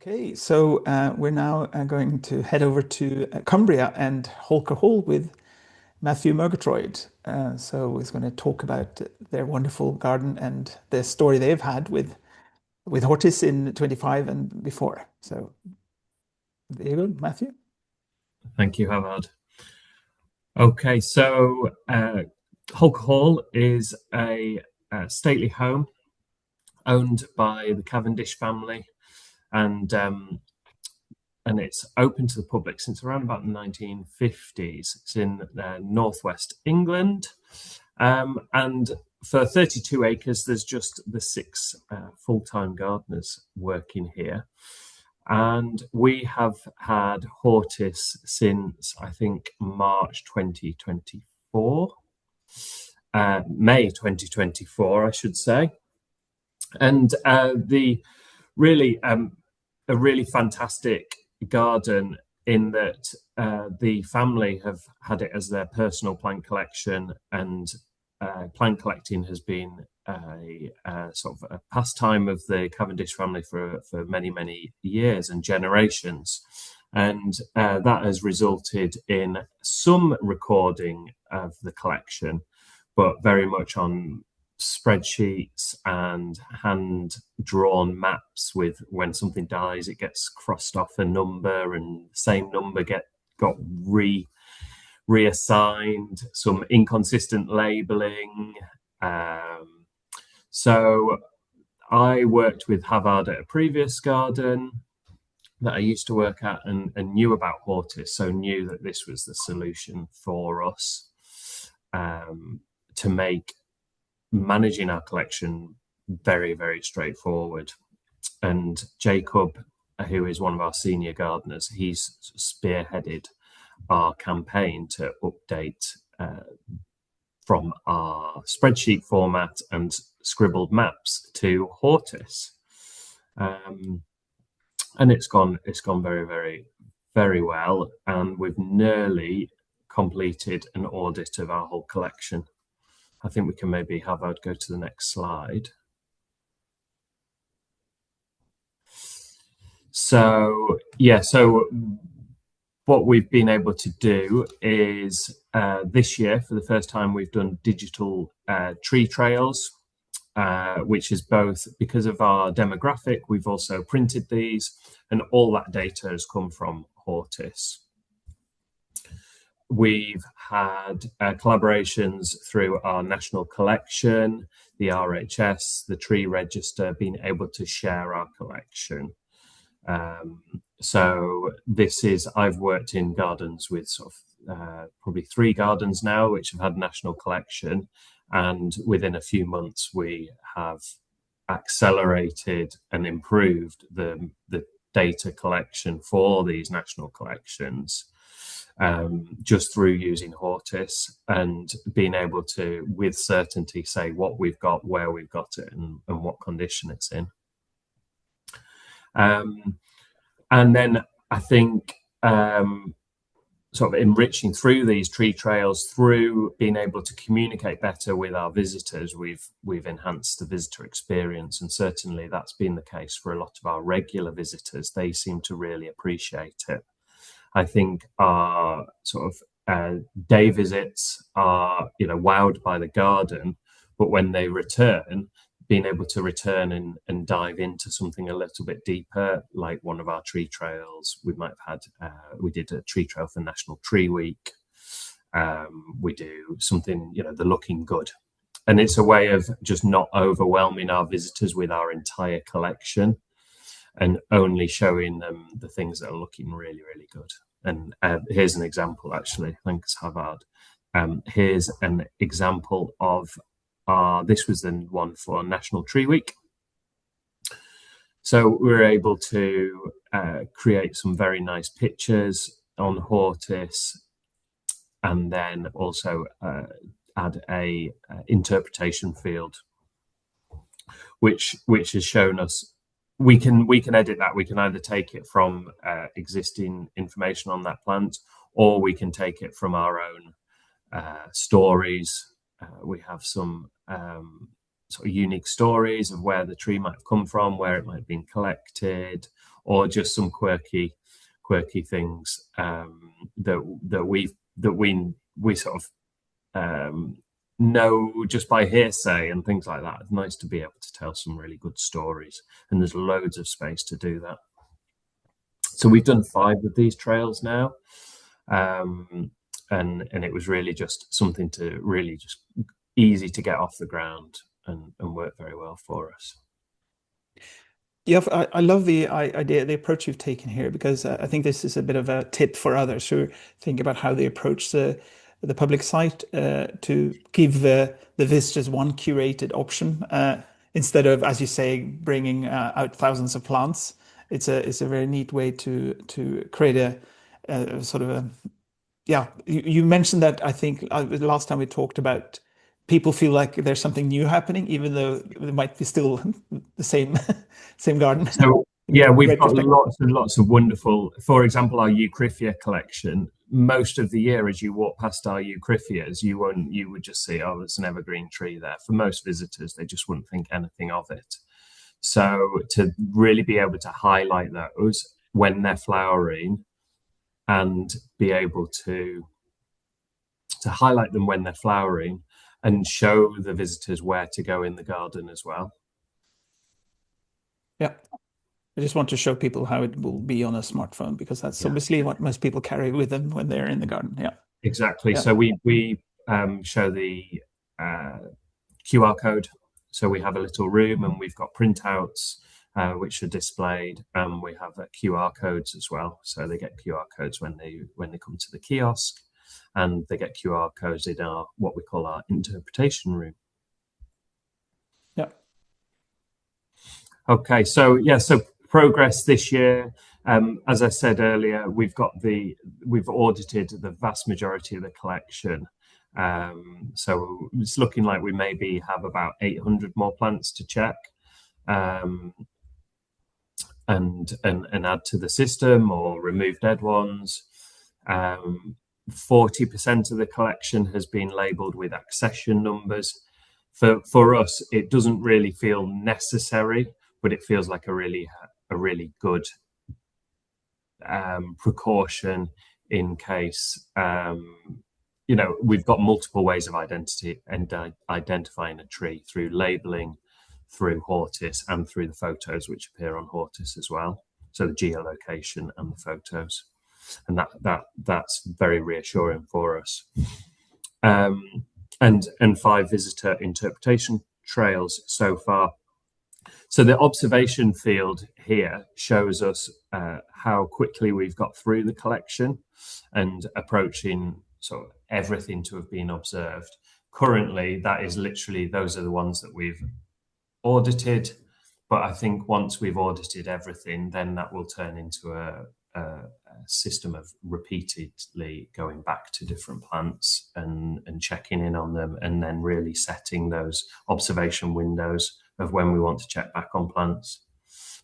Okay, so we're now going to head over to Cumbria and Holker Hall with Matthew Murgatroyd. So he's going to talk about their wonderful garden and the story they've had with Hortis in 25 and before. So there you go, Matthew. Thank you, Havard. Okay, so Holker Hall is a stately home owned by the Cavendish family, and it's open to the public since around about the 1950s. It's in northwest England, and for 32 acres, there's just the six full-time gardeners working here. And we have had Hortis since, I think, March 2024, May 2024, I should say. And the really a really fantastic garden in that the family have had it as their personal plant collection, and plant collecting has been a sort of a pastime of the Cavendish family for many years and generations, and that has resulted in some recording of the collection, but very much on spreadsheets and hand drawn maps. With when something dies, it gets crossed off a number, and the same number got reassigned, some inconsistent labeling. So I worked with Havard at a previous garden that I used to work at, and knew about Hortis, so knew that this was the solution for us to make managing our collection very straightforward. And Jacob, who is one of our senior gardeners, he's spearheaded our campaign to update from our spreadsheet format and scribbled maps to Hortis, and it's gone very well, and we've nearly completed an audit of our whole collection. I think we can maybe have I'd go to the next slide. So what we've been able to do is this year, for the first time, we've done digital tree trails, which is both because of our demographic. We've also printed these, and all that data has come from Hortis. We've had collaborations through our national collection, the RHS, the Tree Register, being able to share our collection. So this is, I've worked in gardens with sort of probably 3 gardens now which have had national collection, and within a few months we have accelerated and improved the data collection for these national collections, just through using Hortis and being able to with certainty say what we've got, where we've got it, and what condition it's in. And then I think sort of enriching through these tree trails, through being able to communicate better with our visitors, we've enhanced the visitor experience, and certainly that's been the case for a lot of our regular visitors. They seem to really appreciate it. I think our sort of day visits are, wowed by the garden, but when they return, being able to return and dive into something a little bit deeper, like one of our tree trails. We might have had, we did a tree trail for National Tree Week. We do something, the looking good. And it's a way of just not overwhelming our visitors with our entire collection and only showing them the things that are looking really good. And here's an example, actually. Thanks, Havard. Here's an example of this was the one for National Tree Week. So we were able to create some very nice pictures on Hortis, and then also add a interpretation field, which has shown us we can edit that. We can either take it from existing information on that plant, or we can take it from our own stories. We have some sort of unique stories of where the tree might have come from, where it might have been collected, or just some quirky things that we sort of know just by hearsay and things like that. It's nice to be able to tell some really good stories, and there's loads of space to do that. So we've done 5 of these trails now, and it was really just something to really just easy to get off the ground and work very well for us. Yeah, I love the idea, the approach you've taken here, because I think this is a bit of a tip for others who think about how they approach the public site to give the visitors one curated option instead of, as you say, bringing out thousands of plants. It's a very neat way to create a sort of a yeah. You mentioned that I think the last time we talked about people feel like there's something new happening, even though it might be still the same same garden. So In yeah, a we've great got perspective. lots and lots of wonderful, for example, our Eucryphia collection. Most of the year, as you walk past our Eucryphias, you would just see, oh, there's an evergreen tree there. For most visitors, they just wouldn't think anything of it. So to really be able to highlight those when they're flowering and be able to highlight them when they're flowering and show the visitors where to go in the garden as well. Yeah. I just want to show people how it will be on a smartphone, because that's Yeah, obviously what most people carry with them when they're in the garden. Yeah. exactly. Yeah. So we show the QR code. So we have a little room and we've got printouts which are displayed, and we have QR codes as well. So they get QR codes when they come to the kiosk, and they get QR codes in our what we call our interpretation room. Yeah. Okay, so yeah, so progress this year. As I said earlier, we've audited the vast majority of the collection. So it's looking like we maybe have about 800 more plants to check and add to the system or remove dead ones. 40% of the collection has been labelled with accession numbers. For us, it doesn't really feel necessary, but it feels like a really good precaution in case we've got multiple ways of identifying a tree through labelling, through Hortis, and through the photos which appear on Hortis as well. So the geolocation and the photos, and that's very reassuring for us. And 5 visitor interpretation trails so far. So the observation field here shows us how quickly we've got through the collection and approaching sort of everything to have been observed. Currently, that is literally, those are the ones that we've audited. But I think once we've audited everything, then that will turn into a system of repeatedly going back to different plants and checking in on them, and then really setting those observation windows of when we want to check back on plants.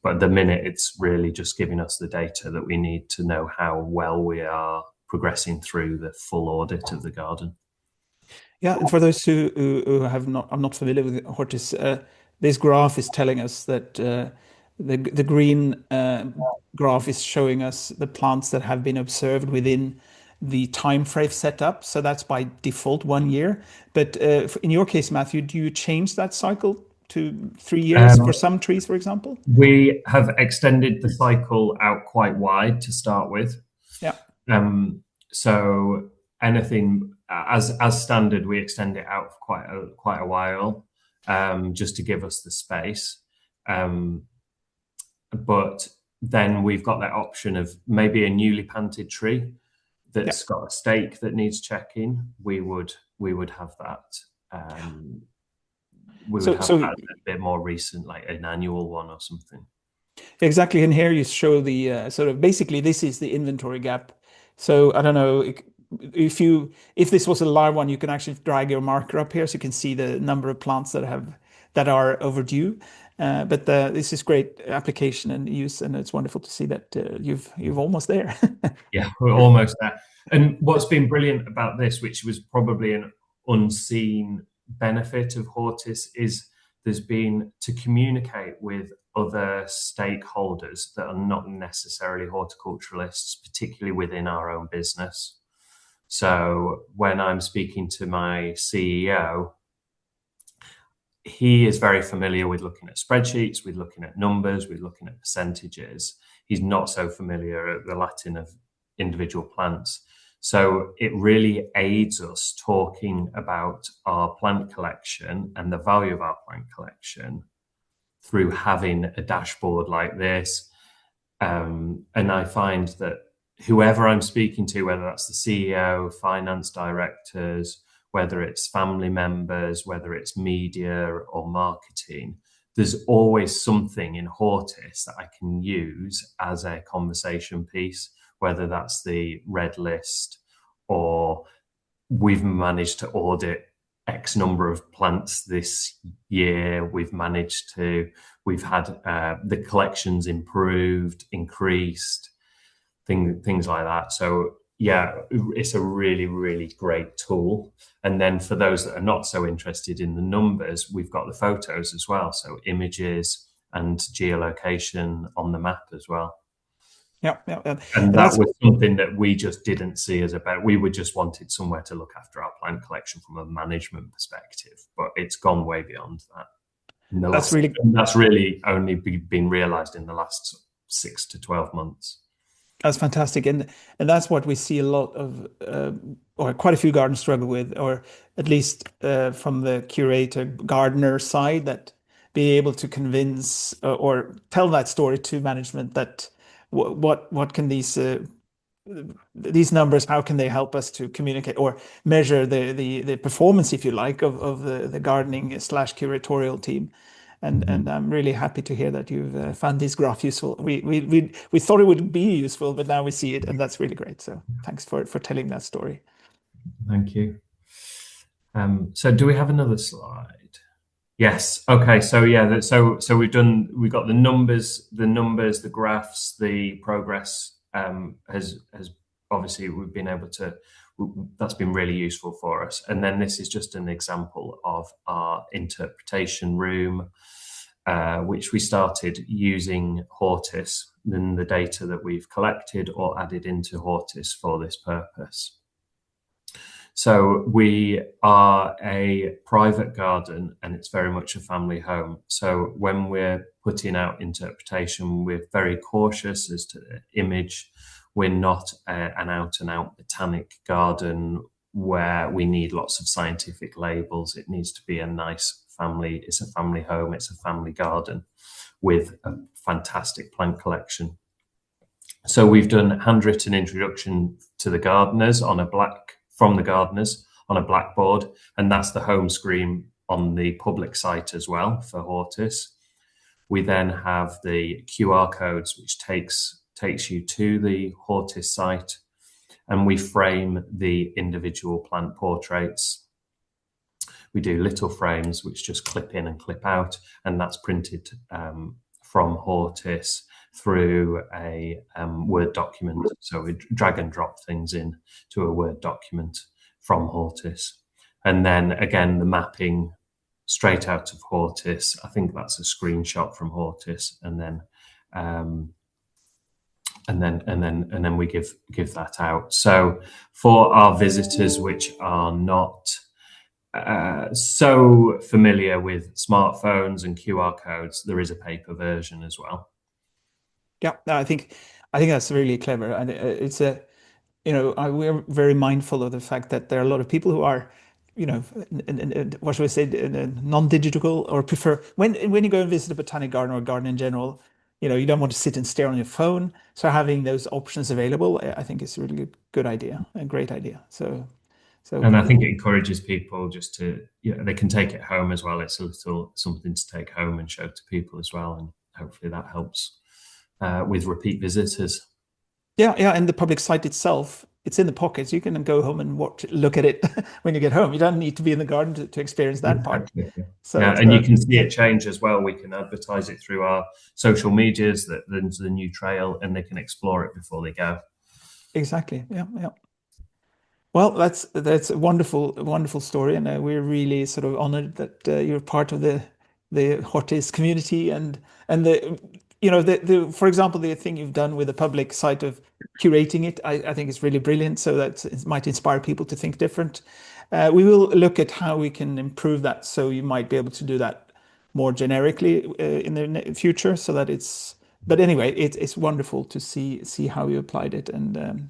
But at the minute, it's really just giving us the data that we need to know how well we are progressing through the full audit of the garden. Yeah, and for those who have not, I'm not familiar with Hortis. This graph is telling us that the green graph is showing us the plants that have been observed within the time frame set up. So that's by default 1 year. But in your case, Matthew, do you change that cycle to 3 years for some trees, for example? We have extended the cycle out quite wide to start with. Yeah. So anything as standard, we extend it out for quite a while, just to give us the space. But then we've got that option of maybe a newly planted tree that's got a stake that needs checking. We would have that. We would have that a bit more recent, like an annual one or something. Exactly. And here you show the sort of, basically this is the inventory gap. So I don't know if this was a live one, you can actually drag your marker up here so you can see the number of plants that are overdue. But this is great application and use, and it's wonderful to see that you've almost there. Yeah, we're almost there. And what's been brilliant about this, which was probably an unseen benefit of Hortis, is there's been to communicate with other stakeholders that are not necessarily horticulturalists, particularly within our own business. So when I'm speaking to my CEO, he is very familiar with looking at spreadsheets, with looking at numbers, with looking at percentages. He's not so familiar at the Latin of individual plants. So it really aids us talking about our plant collection and the value of our plant collection through having a dashboard like this. And I find that whoever I'm speaking to, whether that's the CEO, finance directors, whether it's family members, whether it's media or marketing, there's always something in Hortis that I can use as a conversation piece, whether that's the red list or we've managed to audit X number of plants this year. We've had the collections improved, increased, things like that. So yeah, it's a really, really great tool. And then for those that are not so interested in the numbers, we've got the photos as well. So images and geolocation on the map as well. Yeah. And that was something that we just didn't see as about. We would just wanted somewhere to look after our plant collection from a management perspective, but it's gone way beyond that. That's really only been realised in the last 6 to 12 months. That's fantastic, and that's what we see a lot of, or quite a few gardens struggle with, or at least from the curator gardener side, that be able to convince or tell that story to management that what can these numbers, how can they help us to communicate or measure the performance, if you like, of the gardening slash curatorial team. And I'm really happy to hear that you've found this graph useful. We thought it would be useful, but now we see it, and that's really great. So thanks for telling that story. Thank you. So do we have another slide? Yes. Okay. So yeah. So we've got the numbers, the graphs, the progress has obviously we've been able to. That's been really useful for us. And then this is just an example of our interpretation room, which we started using Hortis and the data that we've collected or added into Hortis for this purpose. So we are a private garden and it's very much a family home. So when we're putting out interpretation, we're very cautious as to the image. We're not an out-and-out botanic garden where we need lots of scientific labels. It needs to be a nice family. It's a family home. It's a family garden with a fantastic plant collection. So we've done handwritten introduction to the gardeners from the gardeners on a blackboard, and that's the home screen on the public site as well for Hortis. We then have the QR codes, which takes you to the Hortis site, and we frame the individual plant portraits. We do little frames which just clip in and clip out, and that's printed from Hortis through a Word document. So we drag and drop things in to a Word document from Hortis. And then again, the mapping straight out of Hortis. I think that's a screenshot from Hortis, and then we give that out. So for our visitors which are not so familiar with smartphones and QR codes, there is a paper version as well. Yeah, no, I think that's really clever, and it's we're very mindful of the fact that there are a lot of people who are, what should I say, non-digital, or prefer when you go and visit a botanic garden or a garden in general, you don't want to sit and stare on your phone. So having those options available, I think is a really good idea, a great idea. And I think it encourages people just to, they can take it home as well. It's a little something to take home and show to people as well, and hopefully that helps with repeat visitors. Yeah, and the public site itself, it's in the pockets. You can go home and look at it when you get home. You don't need to be in the garden to experience that part. So, and you can see it change as well. We can advertise it through our social medias, the new trail, and they can explore it before they go. Exactly. Yeah. Well, that's a wonderful story, and we're really sort of honored that you're part of the the Hortis community and the the for example the thing you've done with the public site of curating it. I think is really brilliant. So that it might inspire people to think different. We will look at how we can improve that. So you might be able to do that more generically in the future. So that it's. But anyway, it's wonderful to see how you applied it, and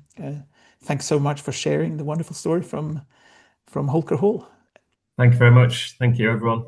thanks so much for sharing the wonderful story from Holker Hall. Thank you very much. Thank you, everyone.